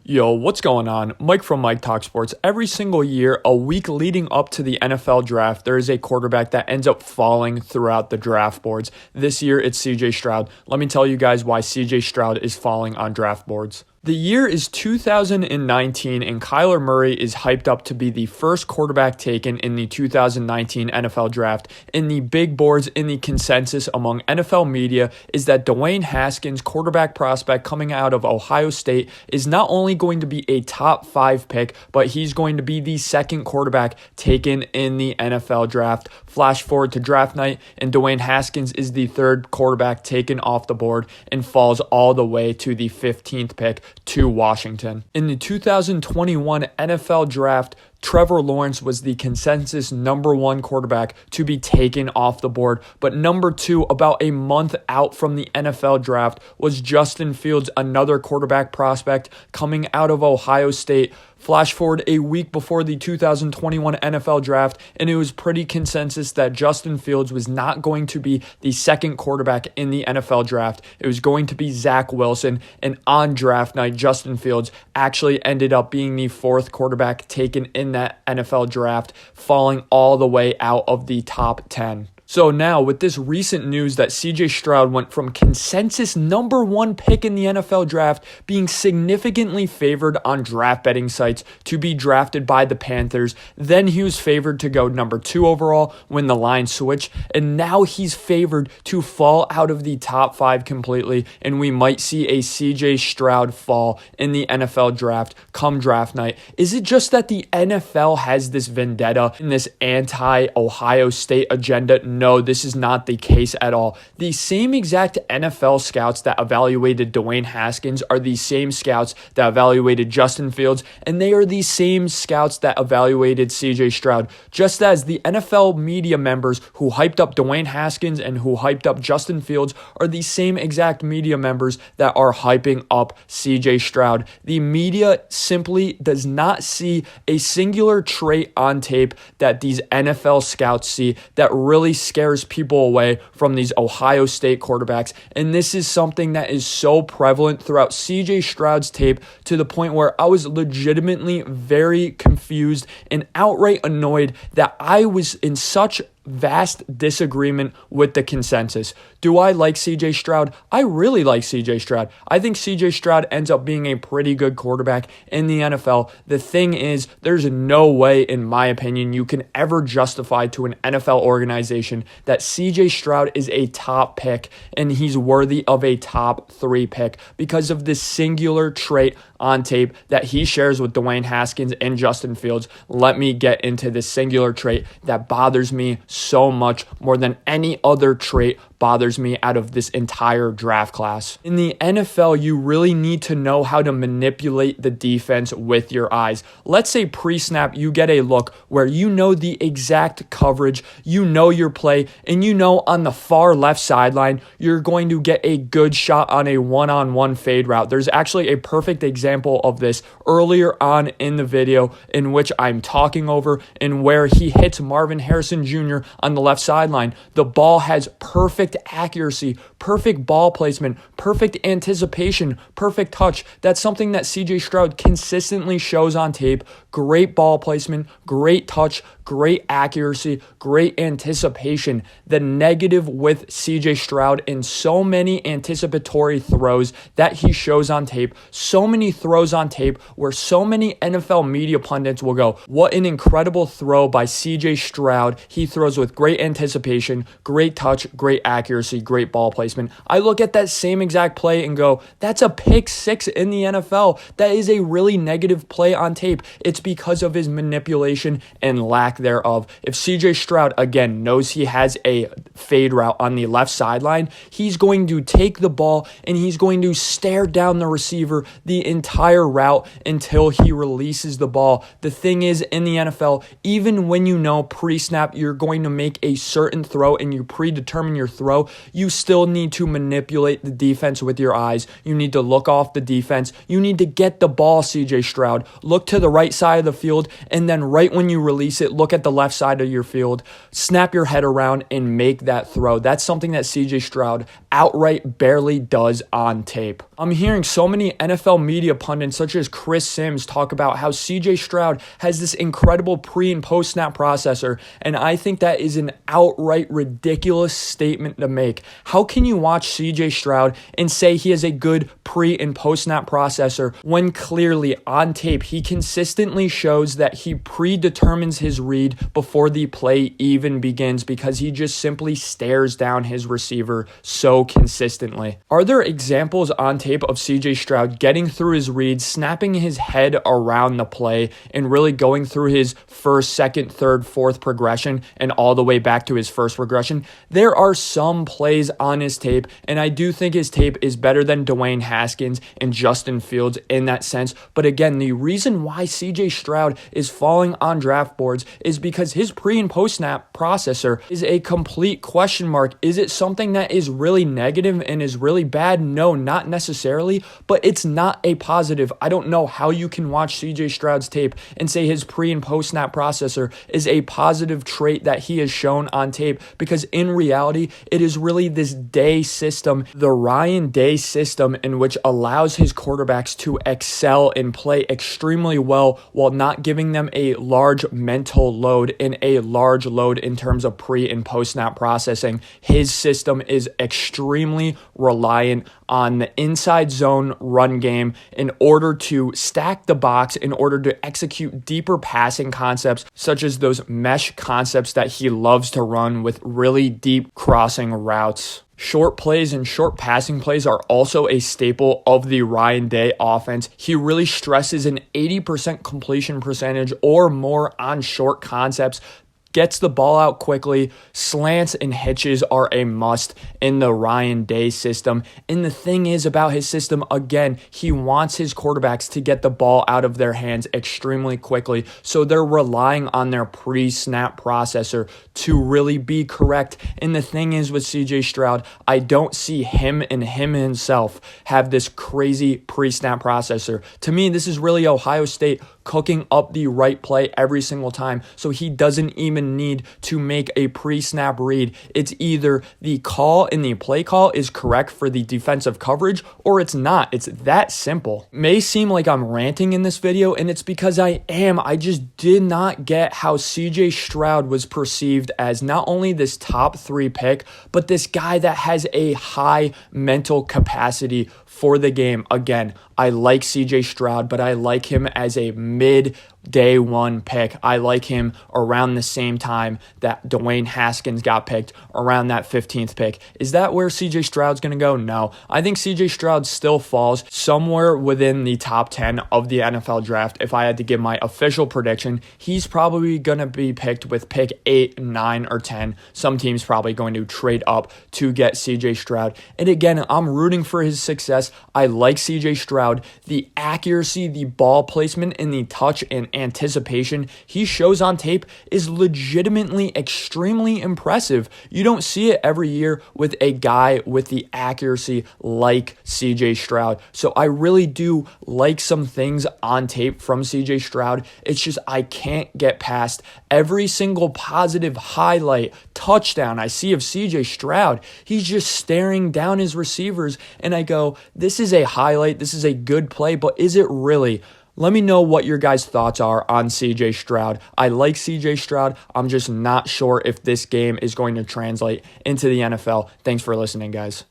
Yo, what's going on? Mike from Mike Talk Sports. Every single year, a week leading up to the NFL draft, there is a quarterback that ends up falling throughout the draft boards. This year, it's CJ Stroud. Let me tell you guys why CJ Stroud is falling on draft boards. The year is 2019, and Kyler Murray is hyped up to be the first quarterback taken in the 2019 NFL Draft. In the big boards, in the consensus among NFL media, is that Dwayne Haskins, quarterback prospect coming out of Ohio State, is not only going to be a top 5 pick, but he's going to be the second quarterback taken in the NFL Draft. Flash forward to draft night, and Dwayne Haskins is the third quarterback taken off the board and falls all the way to the 15th pick to Washington. In the 2021 NFL Draft, Trevor Lawrence was the consensus number 1 quarterback to be taken off the board, but number 2, about a month out from the NFL Draft, was Justin Fields, another quarterback prospect coming out of Ohio State. Flash forward a week before the 2021 NFL Draft, and it was pretty consensus that Justin Fields was not going to be the second quarterback in the NFL Draft. It was going to be Zach Wilson, and on draft night, Justin Fields actually ended up being the 4th quarterback taken in that NFL Draft, falling all the way out of the top 10. So now, with this recent news that CJ Stroud went from consensus number 1 pick in the NFL Draft being significantly favored on draft betting sites to be drafted by the Panthers, then he was favored to go number 2 overall when the line switched, and now he's favored to fall out of the top 5 completely, and we might see a CJ Stroud fall in the NFL Draft come draft night. Is it just that the NFL has this vendetta and this anti-Ohio State agenda? No, this is not the case at all. The same exact NFL scouts that evaluated Dwayne Haskins are the same scouts that evaluated Justin Fields, and they are the same scouts that evaluated CJ Stroud. Just as the NFL media members who hyped up Dwayne Haskins and who hyped up Justin Fields are the same exact media members that are hyping up CJ Stroud. The media simply does not see a singular trait on tape that these NFL scouts see that really scares people away from these Ohio State quarterbacks. And this is something that is so prevalent throughout CJ Stroud's tape to the point where I was legitimately very confused and outright annoyed that I was in such vast disagreement with the consensus. Do I like CJ Stroud? I really like CJ Stroud. I think CJ Stroud ends up being a pretty good quarterback in the NFL. The thing is, there's no way, in my opinion, you can ever justify to an NFL organization that CJ Stroud is a top pick and he's worthy of a top 3 pick because of this singular trait on tape that he shares with Dwayne Haskins and Justin Fields. Let me get into this singular trait that bothers me so much more than any other trait bothers me out of this entire draft class. In the NFL, you really need to know how to manipulate the defense with your eyes. Let's say pre-snap, you get a look where you know the exact coverage, you know your play, and you know on the far left sideline, you're going to get a good shot on a one-on-one fade route. There's actually a perfect example of this earlier on in the video in which I'm talking over and where he hits Marvin Harrison Jr. on the left sideline. The ball has perfect accuracy, perfect ball placement, perfect anticipation, perfect touch. That's something that CJ Stroud consistently shows on tape. Great ball placement, great touch, great accuracy, great anticipation. The negative with CJ Stroud in so many anticipatory throws that he shows on tape, so many throws on tape where so many NFL media pundits will go, what an incredible throw by CJ Stroud. He throws with great anticipation, great touch, great accuracy, great ball placement. I look at that same exact play and go, that's a pick 6 in the NFL. That is a really negative play on tape. It's because of his manipulation and lack thereof. If CJ Stroud, again, knows he has a fade route on the left sideline, he's going to take the ball and he's going to stare down the receiver the entire route until he releases the ball. The thing is, in the NFL, even when you know pre-snap you're going to make a certain throw and you predetermine your throw, you still need to manipulate the defense with your eyes. You need to look off the defense. You need to get the ball, CJ Stroud. Look to the right side side of the field, and then right when you release it, look at the left side of your field, snap your head around, and make that throw. That's something that CJ Stroud outright barely does on tape. I'm hearing so many NFL media pundits such as Chris Sims talk about how CJ Stroud has this incredible pre and post snap processor, and I think that is an outright ridiculous statement to make. How can you watch CJ Stroud and say he has a good pre and post snap processor when clearly on tape he consistently shows that he predetermines his read before the play even begins because he just simply stares down his receiver so consistently? Are there examples on tape of CJ Stroud getting through his reads, snapping his head around the play, and really going through his first, second, third, fourth progression and all the way back to his first progression? There are some plays on his tape, and I do think his tape is better than Dwayne Haskins and Justin Fields in that sense. But again, the reason why CJ Stroud is falling on draft boards is because his pre and post snap processor is a complete question mark. Is it something that is really negative and is really bad? No, not necessarily, but it's not a positive. I don't know how you can watch CJ Stroud's tape and say his pre and post snap processor is a positive trait that he has shown on tape, because in reality, it is really this Day system, the Ryan Day system, in which allows his quarterbacks to excel and play extremely well while not giving them a large mental load and a large load in terms of pre and post snap processing. His system is extremely reliant on the inside zone run game in order to stack the box, in order to execute deeper passing concepts, such as those mesh concepts that he loves to run with really deep crossing routes. Short plays and short passing plays are also a staple of the Ryan Day offense. He really stresses an 80% completion percentage or more on short concepts, gets the ball out quickly. Slants and hitches are a must in the Ryan Day system. And the thing is about his system, again, he wants his quarterbacks to get the ball out of their hands extremely quickly. So they're relying on their pre-snap processor to really be correct. And the thing is with CJ Stroud, I don't see him and him himself have this crazy pre-snap processor. To me, this is really Ohio State cooking up the right play every single time, so he doesn't even need to make a pre-snap read. It's either the call and the play call is correct for the defensive coverage, or it's not. It's that simple. It may seem like I'm ranting in this video, and it's because I am. I just did not get how CJ Stroud was perceived as not only this top 3 pick, but this guy that has a high mental capacity for the game. Again, I like CJ Stroud, but I like him as a mid-day 1 pick. I like him around the same time that Dwayne Haskins got picked, around that 15th pick. Is that where CJ Stroud's going to go? No. I think CJ Stroud still falls somewhere within the top 10 of the NFL draft. If I had to give my official prediction, he's probably going to be picked with pick 8, 9, or 10. Some teams probably going to trade up to get CJ Stroud. And again, I'm rooting for his success. I like CJ Stroud. The accuracy, the ball placement, and the touch and anticipation he shows on tape is legitimately extremely impressive. You don't see it every year with a guy with the accuracy like CJ Stroud. So I really do like some things on tape from CJ Stroud. It's just I can't get past every single positive highlight touchdown I see of CJ Stroud. He's just staring down his receivers, and I go, this is a highlight, this is a good play, but is it really? Let me know what your guys' thoughts are on CJ Stroud. I like CJ Stroud. I'm just not sure if this game is going to translate into the NFL. Thanks for listening, guys.